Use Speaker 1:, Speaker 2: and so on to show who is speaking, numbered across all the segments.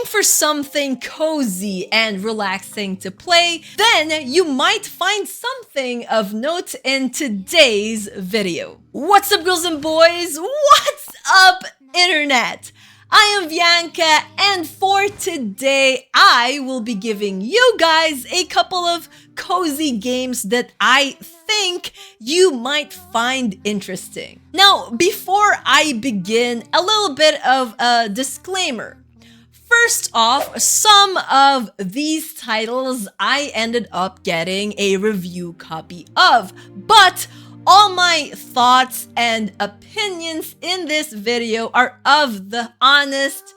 Speaker 1: Looking for something cozy and relaxing to play? Then you might find something of note in today's video. What's up, girls and boys? What's up, internet? I am Bianca, and for today, I will be giving you guys a couple of cozy games that I think you might find interesting. Now, before I begin, a little bit of a disclaimer. First off, some of these titles I ended up getting a review copy of, but all my thoughts and opinions in this video are of the honest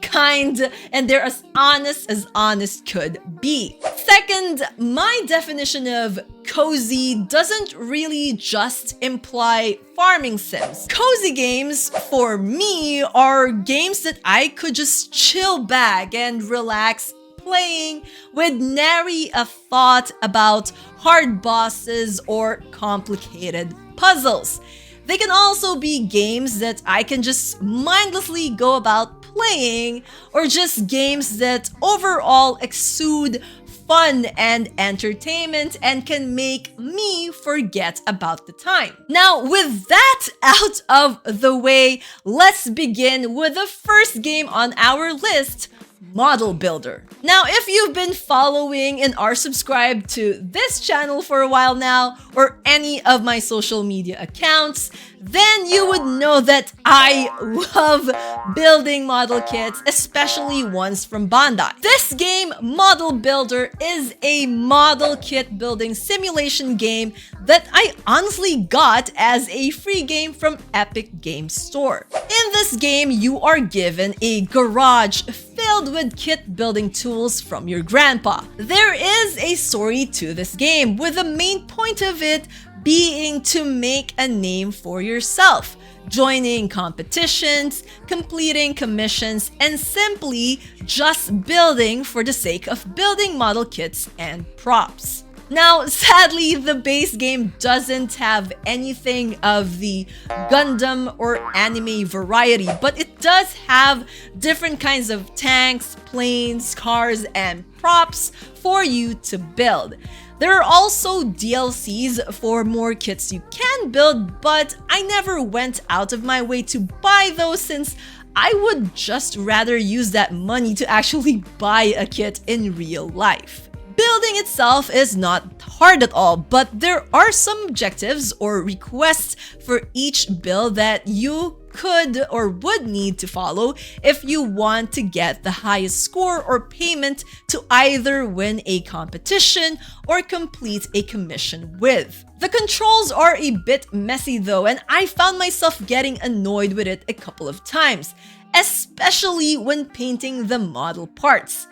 Speaker 1: kind, and they're as honest could be. Second, my definition of cozy doesn't really just imply farming sims. Cozy games for me are games that I could just chill back and relax playing with nary a thought about hard bosses or complicated puzzles. They can also be games that I can just mindlessly go about playing, or just games that overall exude fun and entertainment and can make me forget about the time. Now, with that out of the way, let's begin with the first game on our list, Model Builder. Now, if you've been following and are subscribed to this channel for a while now, or any of my social media accounts, then you would know that I love building model kits, especially ones from Bandai. This game, Model Builder, is a model kit building simulation game that I honestly got as a free game from Epic Games Store. In this game, you are given a garage filled with kit building tools from your grandpa. There is a story to this game, with the main point of it being to make a name for yourself, joining competitions, completing commissions, and simply just building for the sake of building model kits and props. Now, sadly, the base game doesn't have anything of the Gundam or anime variety, but it does have different kinds of tanks, planes, cars, and props for you to build. There are also DLCs for more kits you can build, but I never went out of my way to buy those, since I would just rather use that money to actually buy a kit in real life. Building itself is not hard at all, but there are some objectives or requests for each build that you could or would need to follow if you want to get the highest score or payment to either win a competition or complete a commission with. The controls are a bit messy though, and I found myself getting annoyed with it a couple of times, especially when painting the model parts.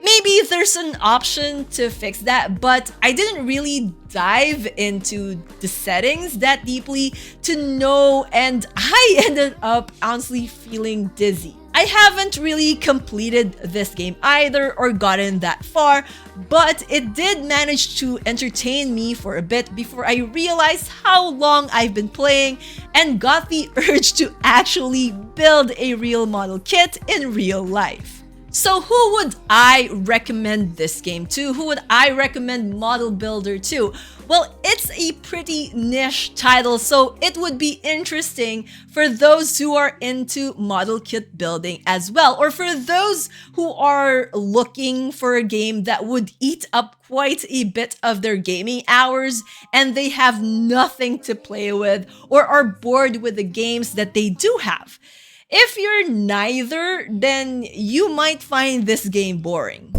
Speaker 1: Maybe there's an option to fix that, but I didn't really dive into the settings that deeply to know, and I ended up honestly feeling dizzy. I haven't really completed this game either or gotten that far, but it did manage to entertain me for a bit before I realized how long I've been playing and got the urge to actually build a real model kit in real life. So who would I recommend this game to? Who would I recommend Model Builder to? Well, it's a pretty niche title, so it would be interesting for those who are into model kit building as well, or for those who are looking for a game that would eat up quite a bit of their gaming hours and they have nothing to play with or are bored with the games that they do have. If you're neither, then you might find this game boring.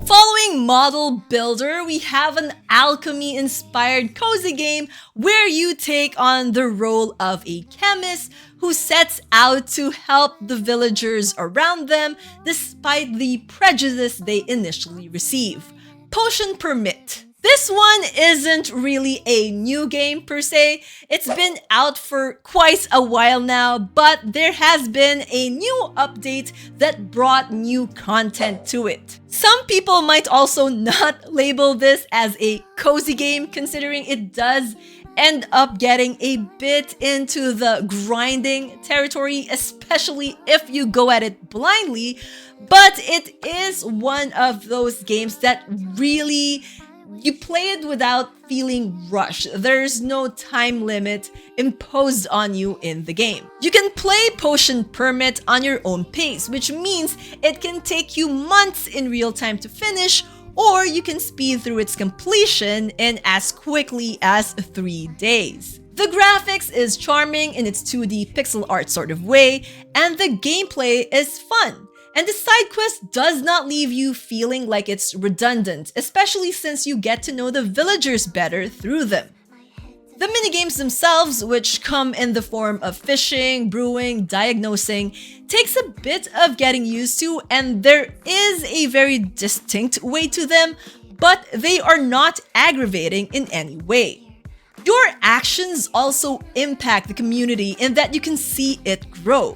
Speaker 1: Following Model Builder, we have an alchemy-inspired cozy game where you take on the role of a chemist who sets out to help the villagers around them despite the prejudice they initially receive. Potion Permit. This one isn't really a new game per se. It's been out for quite a while now, but there has been a new update that brought new content to it. Some people might also not label this as a cozy game, considering it does end up getting a bit into the grinding territory, especially if you go at it blindly. But it is one of those games that really you play it without feeling rushed. There's no time limit imposed on you in the game. You can play Potion Permit on your own pace, which means it can take you months in real time to finish, or you can speed through its completion in as quickly as 3 days. The graphics is charming in its 2D pixel art sort of way, and the gameplay is fun. And the side quest does not leave you feeling like it's redundant, especially since you get to know the villagers better through them. The minigames themselves, which come in the form of fishing, brewing, diagnosing, takes a bit of getting used to, and there is a very distinct way to them, but they are not aggravating in any way. Your actions also impact the community in that you can see it grow.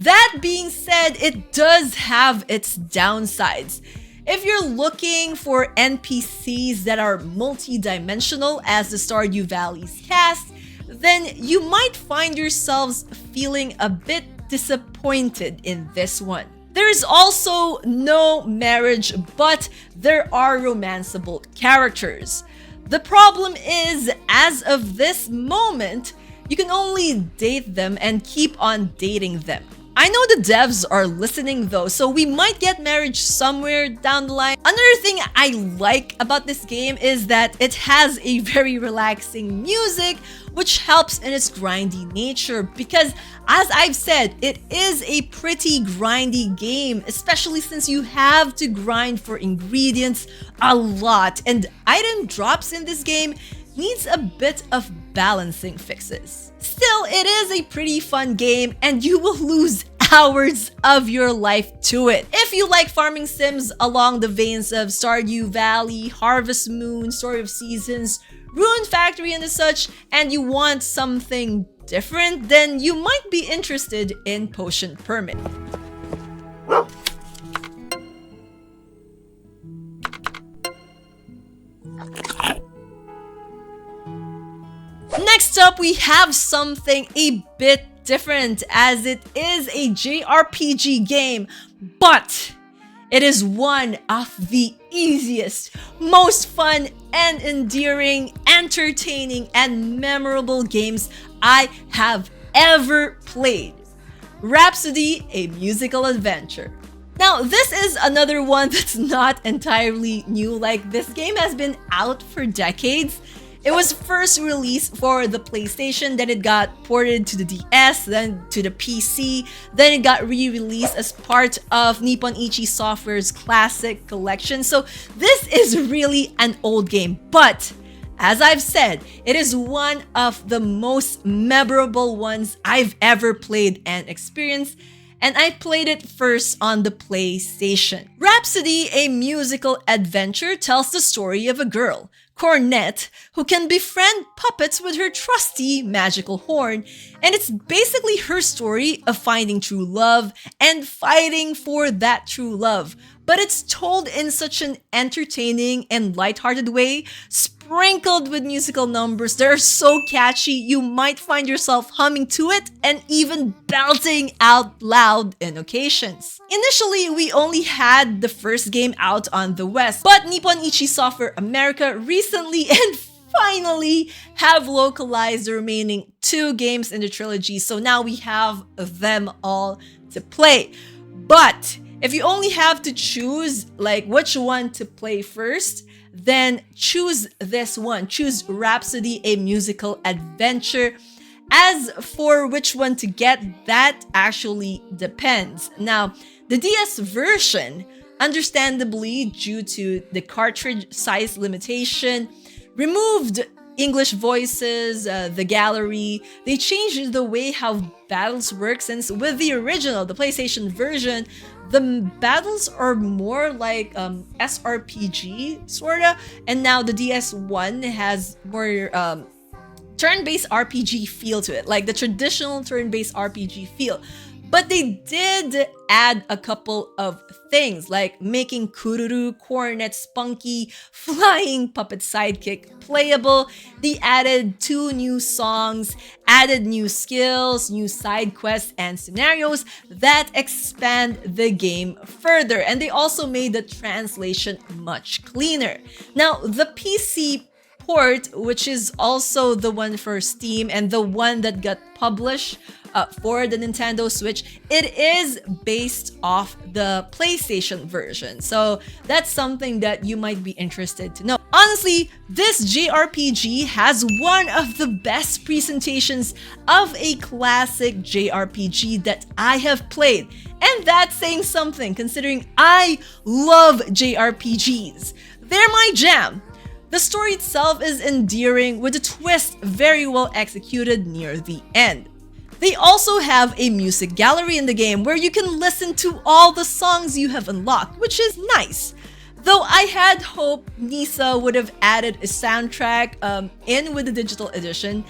Speaker 1: That being said, it does have its downsides. If you're looking for NPCs that are multi-dimensional as the Stardew Valley's cast, then you might find yourselves feeling a bit disappointed in this one. There is also no marriage, but there are romanceable characters. The problem is, as of this moment, you can only date them and keep on dating them. I know the devs are listening though, so we might get marriage somewhere down the line. Another thing I like about this game is that it has a very relaxing music, which helps in its grindy nature because, as I've said, it is a pretty grindy game, especially since you have to grind for ingredients a lot, and item drops in this game needs a bit of balancing fixes. Still, it is a pretty fun game and you will lose hours of your life to it. If you like farming sims along the veins of Stardew Valley, Harvest Moon, Story of Seasons, Rune Factory and such, and you want something different, then you might be interested in Potion Permit. Next up, we have something a bit different, as it is a JRPG game, but it is one of the easiest, most fun and endearing, entertaining, and memorable games I have ever played. Rhapsody, a musical adventure. Now, this is another one that's not entirely new. Like, this game has been out for decades. It was first released for the PlayStation, then it got ported to the DS, then to the PC, then it got re-released as part of Nippon Ichi Software's classic collection. So this is really an old game, but as I've said, it is one of the most memorable ones I've ever played and experienced, and I played it first on the PlayStation. Rhapsody, a musical adventure, tells the story of a girl, Cornette, who can befriend puppets with her trusty magical horn, and it's basically her story of finding true love and fighting for that true love. But it's told in such an entertaining and lighthearted way, sprinkled with musical numbers that are so catchy you might find yourself humming to it and even belting out loud in occasions. Initially, we only had the first game out on the West, but Nippon Ichi Software America recently and finally have localized the remaining 2 games in the trilogy, so now we have them all to play. But if you only have to choose like which one to play first, then choose this one. Choose Rhapsody, a musical adventure. As for which one to get, that actually depends. Now, the DS version, understandably due to the cartridge size limitation, removed English voices, the gallery. They changed the way how battles work, since with the original, the PlayStation version, the battles are more like SRPG sorta, and now the DS1 has more turn-based RPG feel to it, like the traditional turn-based RPG feel. But they did add a couple of things, like making Kururu, Cornet, Spunky, Flying Puppet Sidekick playable. They added 2 new songs, added new skills, new side quests, and scenarios that expand the game further. And they also made the translation much cleaner. Now, the PC port, which is also the one for Steam and the one that got published for the Nintendo Switch, it is based off the PlayStation version. So that's something that you might be interested to know. Honestly, this JRPG has one of the best presentations of a classic JRPG that I have played. And that's saying something, considering I love JRPGs. They're my jam. The story itself is endearing, with a twist very well executed near the end. They also have a music gallery in the game where you can listen to all the songs you have unlocked, which is nice. Though I had hoped Nisa would have added a soundtrack in with the digital edition.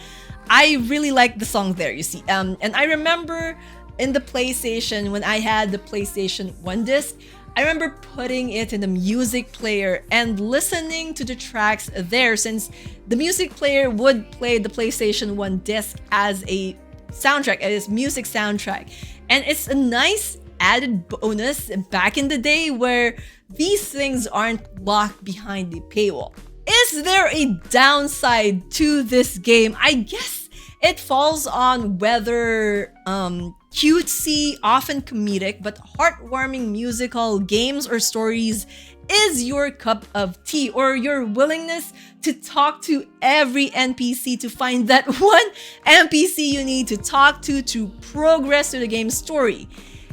Speaker 1: I really like the song there, you see. And I remember in the PlayStation, when I had the PlayStation 1 disc, I remember putting it in the music player and listening to the tracks there, since the music player would play the PlayStation 1 disc as a soundtrack, as music soundtrack. And it's a nice added bonus back in the day where these things aren't locked behind the paywall. Is there a downside to this game? I guess it falls on whether cutesy, often comedic, but heartwarming musical games or stories is your cup of tea, or your willingness to talk to every NPC to find that one NPC you need to talk to progress through the game's story.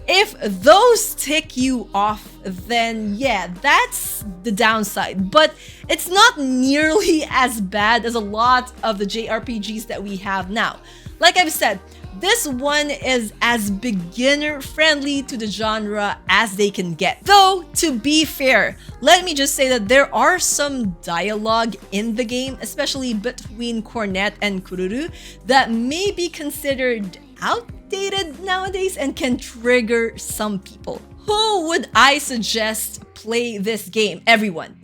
Speaker 1: If those tick you off, then yeah, that's the downside. But it's not nearly as bad as a lot of the JRPGs that we have now. Like I've said, this one is as beginner-friendly to the genre as they can get. Though, to be fair, let me just say that there are some dialogue in the game, especially between Cornet and Kururu, that may be considered outdated nowadays and can trigger some people. Who would I suggest play this game? Everyone.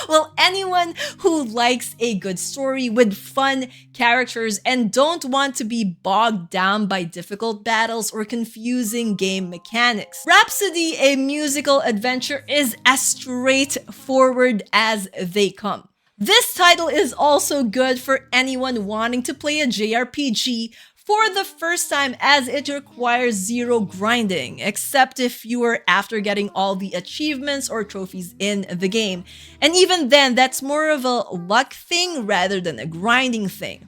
Speaker 1: Well, anyone who likes a good story with fun characters and don't want to be bogged down by difficult battles or confusing game mechanics. Rhapsody, a musical adventure, is as straightforward as they come. This title is also good for anyone wanting to play a JRPG for the first time, as it requires zero grinding, except if you are after getting all the achievements or trophies in the game. And even then, that's more of a luck thing rather than a grinding thing.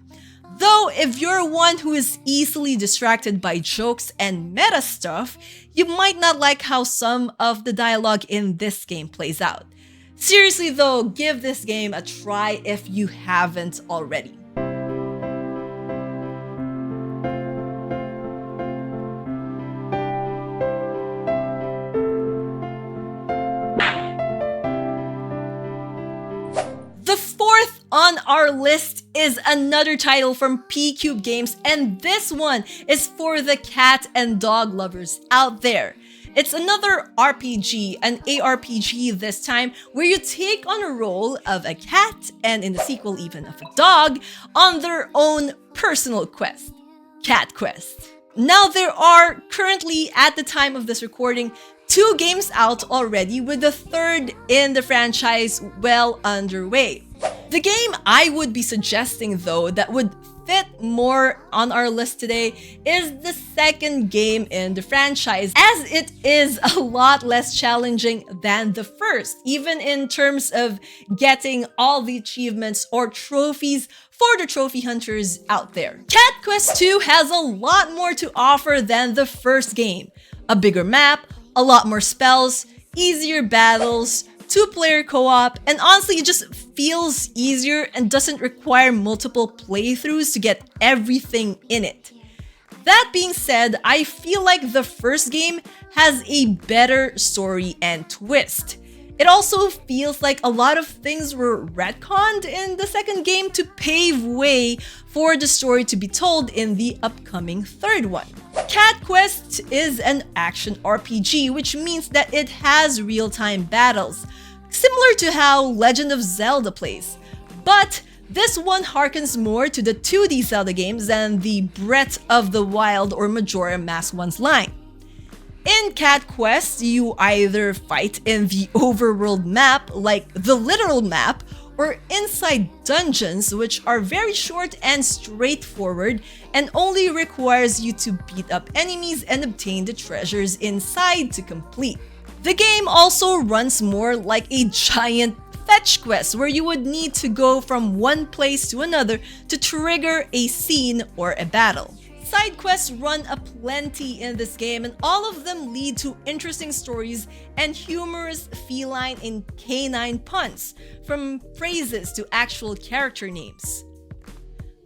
Speaker 1: Though, if you're one who is easily distracted by jokes and meta stuff, you might not like how some of the dialogue in this game plays out. Seriously though, give this game a try if you haven't already. On our list is another title from P-Cube Games, and this one is for the cat and dog lovers out there. It's another RPG, an ARPG this time, where you take on a role of a cat, and in the sequel even of a dog, on their own personal quest, Cat Quest. Now there are currently, at the time of this recording, 2 games out already, with the 3rd in the franchise well underway. The game I would be suggesting though that would fit more on our list today is the 2nd game in the franchise, as it is a lot less challenging than the first, even in terms of getting all the achievements or trophies for the trophy hunters out there. Cat Quest 2 has a lot more to offer than the first game. A bigger map, a lot more spells, easier battles, 2-player co-op, and honestly, it just feels easier and doesn't require multiple playthroughs to get everything in it. That being said, I feel like the first game has a better story and twist. It also feels like a lot of things were retconned in the second game to pave way for the story to be told in the upcoming third one. Cat Quest is an action RPG, which means that it has real-time battles, similar to how Legend of Zelda plays. But this one harkens more to the 2D Zelda games than the Breath of the Wild or Majora Mask one's line. In Cat Quest, you either fight in the overworld map, like the literal map, or inside dungeons, which are very short and straightforward and only requires you to beat up enemies and obtain the treasures inside to complete. The game also runs more like a giant fetch quest where you would need to go from one place to another to trigger a scene or a battle. Side quests run aplenty in this game, and all of them lead to interesting stories and humorous feline and canine puns, from phrases to actual character names.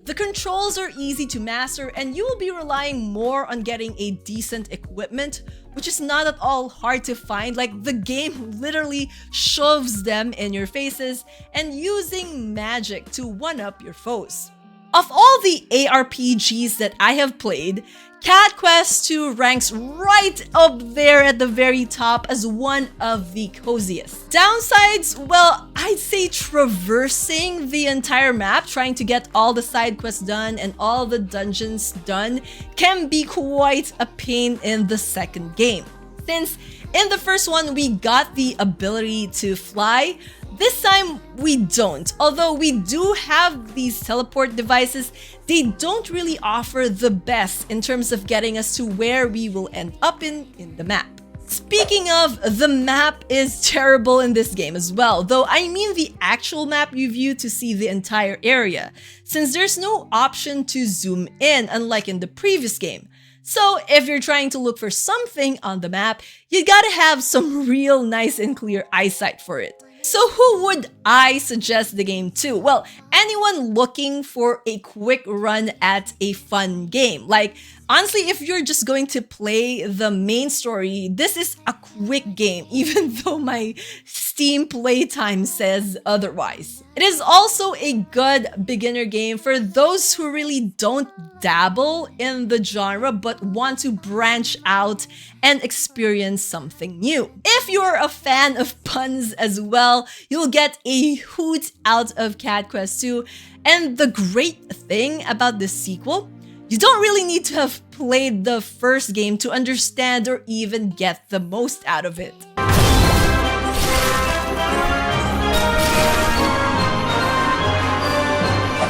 Speaker 1: The controls are easy to master, and you will be relying more on getting a decent equipment, which is not at all hard to find. Like, the game literally shoves them in your faces, and using magic to one-up your foes. Of all the ARPGs that I have played, Cat Quest 2 ranks right up there at the very top as one of the coziest. Downsides, well, I'd say traversing the entire map, trying to get all the side quests done and all the dungeons done, can be quite a pain in the second game. Since in the first one we got the ability to fly, this time we don't. Although we do have these teleport devices, they don't really offer the best in terms of getting us to where we will end up in the map. Speaking of, the map is terrible in this game as well, though I mean the actual map you view to see the entire area, since there's no option to zoom in unlike in the previous game. So if you're trying to look for something on the map, you gotta have some real nice and clear eyesight for it. So who would I suggest the game to? Well, anyone looking for a quick run at a fun game. Like, honestly, if you're just going to play the main story, this is a quick game, even though my Steam playtime says otherwise. It is also a good beginner game for those who really don't dabble in the genre but want to branch out and experience something new. If you're a fan of puns as well, you'll get a hoot out of Cat Quest 2. And the great thing about this sequel, you don't really need to have played the first game to understand or even get the most out of it.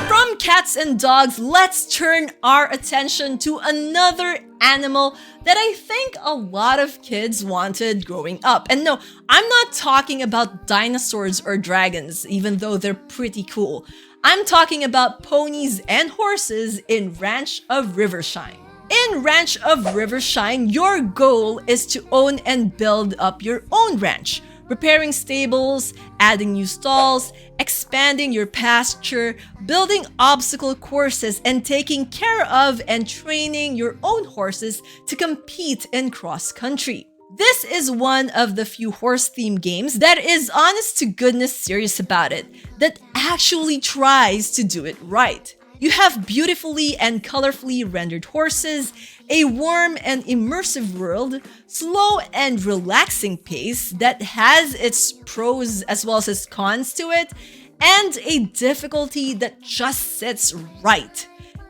Speaker 1: From cats and dogs, let's turn our attention to another animal that I think a lot of kids wanted growing up. And no, I'm not talking about dinosaurs or dragons, even though they're pretty cool. I'm talking about ponies and horses in Ranch of Rivershine. In Ranch of Rivershine, your goal is to own and build up your own ranch, repairing stables, adding new stalls, expanding your pasture, building obstacle courses, and taking care of and training your own horses to compete in cross-country. This is one of the few horse-themed games that is honest to goodness serious about it, that actually tries to do it right. You have beautifully and colorfully rendered horses, a warm and immersive world, slow and relaxing pace that has its pros as well as its cons to it, and a difficulty that just sits right.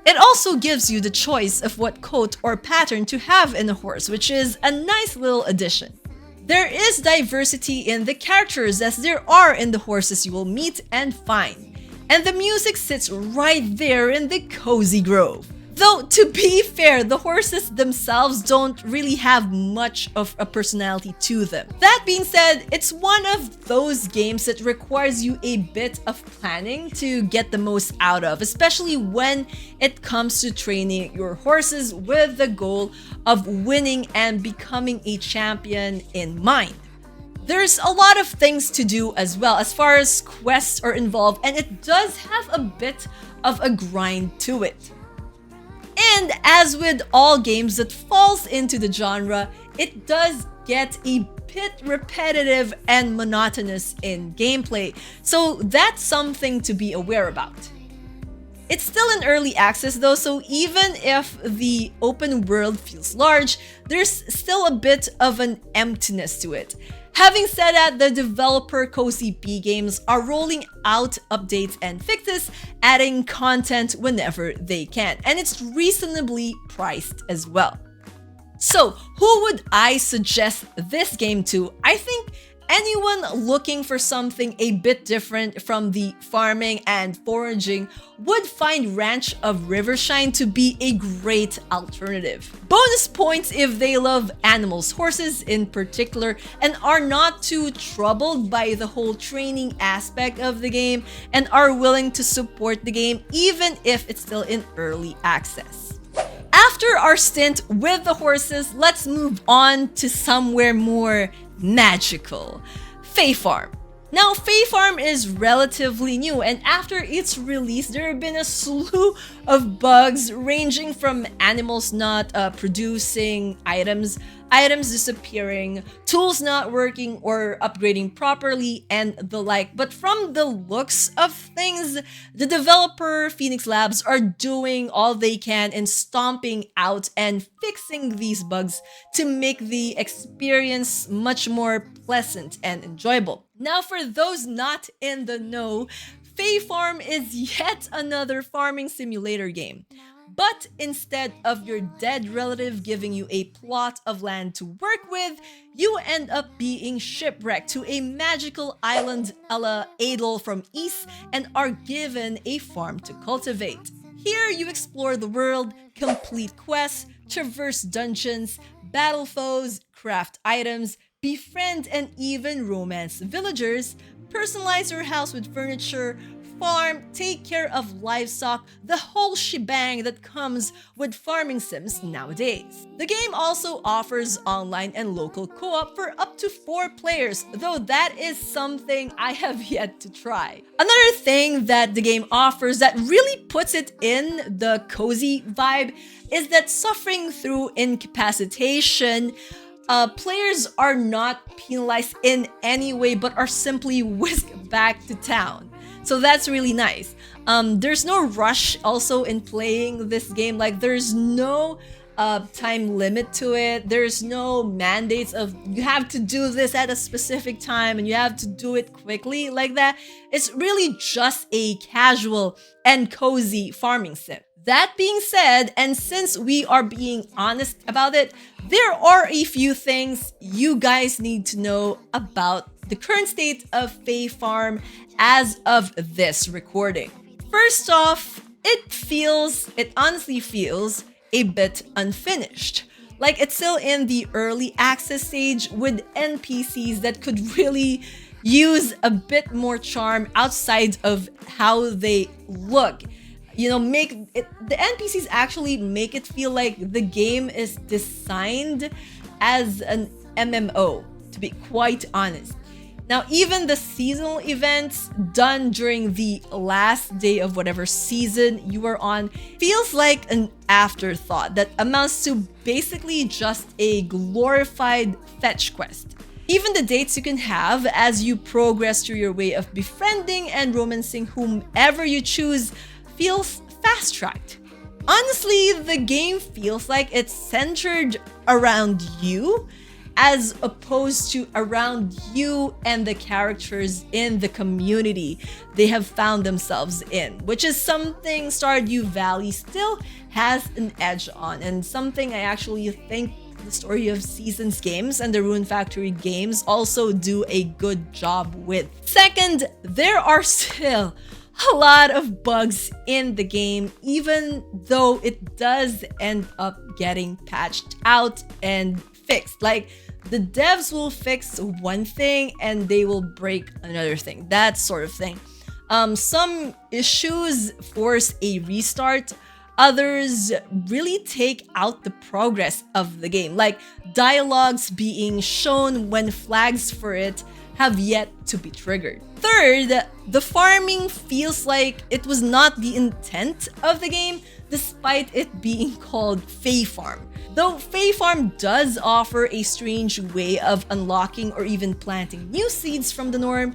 Speaker 1: It also gives you the choice of what coat or pattern to have in a horse, which is a nice little addition. There is diversity in the characters as there are in the horses you will meet and find. And the music sits right there in the cozy grove. Though, to be fair, the horses themselves don't really have much of a personality to them. That being said, it's one of those games that requires you a bit of planning to get the most out of, especially when it comes to training your horses with the goal of winning and becoming a champion in mind. There's a lot of things to do as well as far as quests are involved, and it does have a bit of a grind to it. And as with all games that falls into the genre, it does get a bit repetitive and monotonous in gameplay, so that's something to be aware about. It's still in early access though, so even if the open world feels large, there's still a bit of an emptiness to it. Having said that, the developer Cozy P Games are rolling out updates and fixes, adding content whenever they can, and it's reasonably priced as well. So, who would I suggest this game to? I think anyone looking for something a bit different from the farming and foraging would find Ranch of Rivershine to be a great alternative. Bonus points if they love animals, horses in particular, and are not too troubled by the whole training aspect of the game and are willing to support the game even if it's still in early access. After our stint with the horses, let's move on to somewhere more magical. Fae Farm. Now, Fae Farm is relatively new, and after its release, there have been a slew of bugs ranging from animals not producing items, items disappearing, tools not working or upgrading properly, and the like. But from the looks of things, the developer Phoenix Labs are doing all they can in stomping out and fixing these bugs to make the experience much more pleasant and enjoyable. Now, for those not in the know, Fae Farm is yet another farming simulator game. But instead of your dead relative giving you a plot of land to work with, you end up being shipwrecked to a magical island a la Adel from East and are given a farm to cultivate. Here you explore the world, complete quests, traverse dungeons, battle foes, craft items, befriend and even romance villagers, personalize your house with furniture, farm, take care of livestock, the whole shebang that comes with farming sims nowadays. The game also offers online and local co-op for up to 4 players, though that is something I have yet to try. Another thing that the game offers that really puts it in the cozy vibe is that suffering through incapacitation, players are not penalized in any way but are simply whisked back to town. So that's really nice. There's no rush also in playing this game. Like, there's no time limit to it. There's no mandates of you have to do this at a specific time and you have to do it quickly like that. It's really just a casual and cozy farming sim. That being said, and since we are being honest about it, there are a few things you guys need to know about the current state of Fae Farm as of this recording. First off, it honestly feels a bit unfinished. Like, it's still in the early access stage with NPCs that could really use a bit more charm outside of how they look. You know, the NPCs actually make it feel like the game is designed as an MMO, to be quite honest. Now, even the seasonal events done during the last day of whatever season you are on feels like an afterthought that amounts to basically just a glorified fetch quest. Even the dates you can have as you progress through your way of befriending and romancing whomever you choose feels fast-tracked. Honestly, the game feels like it's centered around you as opposed to around you and the characters in the community they have found themselves in, which is something Stardew Valley still has an edge on, and something I actually think the Story of Seasons games and the Rune Factory games also do a good job with. Second, there are still a lot of bugs in the game, even though it does end up getting patched out and fixed. Like, the devs will fix one thing and they will break another thing, that sort of thing. Some issues force a restart, others really take out the progress of the game, like dialogues being shown when flags for it have yet to be triggered. Third, the farming feels like it was not the intent of the game, despite it being called Fae Farm. Though Fae Farm does offer a strange way of unlocking or even planting new seeds from the norm,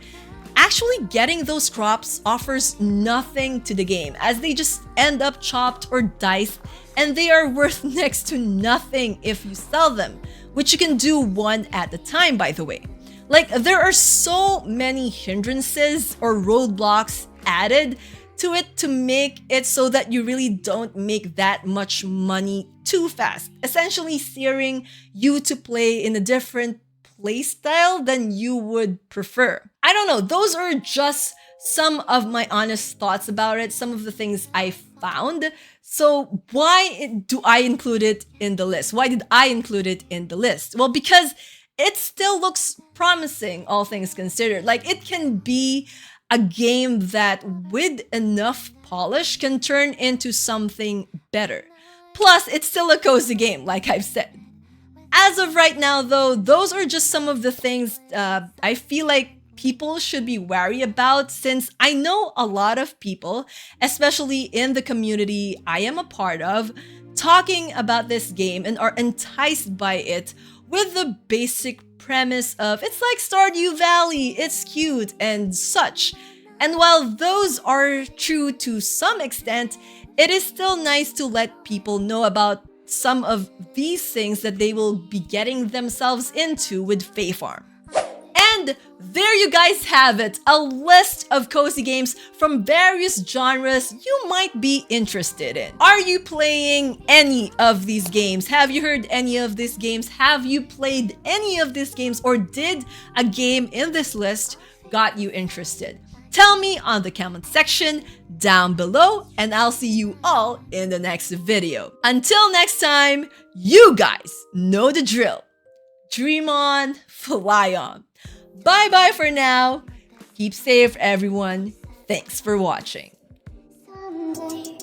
Speaker 1: actually getting those crops offers nothing to the game, as they just end up chopped or diced, and they are worth next to nothing if you sell them, which you can do one at a time, by the way. Like, there are so many hindrances or roadblocks added to it to make it so that you really don't make that much money too fast, essentially steering you to play in a different playstyle than you would prefer. I don't know, those are just some of my honest thoughts about it, some of the things I found. So why do I include it in the list? Why did I include it in the list? Well, because it still looks promising, all things considered. Like, it can be a game that with enough polish can turn into something better. Plus, it's still a cozy game, like I've said. As of right now, though, those are just some of the things I feel like people should be wary about, since I know a lot of people, especially in the community I am a part of, talking about this game and are enticed by it with the basic premise of it's like Stardew Valley, it's cute and such. And while those are true to some extent, it is still nice to let people know about some of these things that they will be getting themselves into with Fae Farm. And there you guys have it, a list of cozy games from various genres you might be interested in. Are you playing any of these games? Have you heard any of these games? Have you played any of these games? Or did a game in this list got you interested? Tell me on the comment section down below, and I'll see you all in the next video. Until next time, you guys know the drill. Dream on, fly on. Bye-bye for now. Keep safe, everyone. Thanks for watching.
Speaker 2: Someday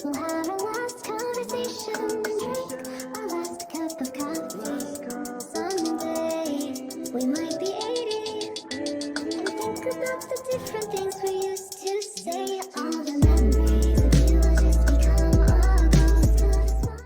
Speaker 2: we'll have a last conversation.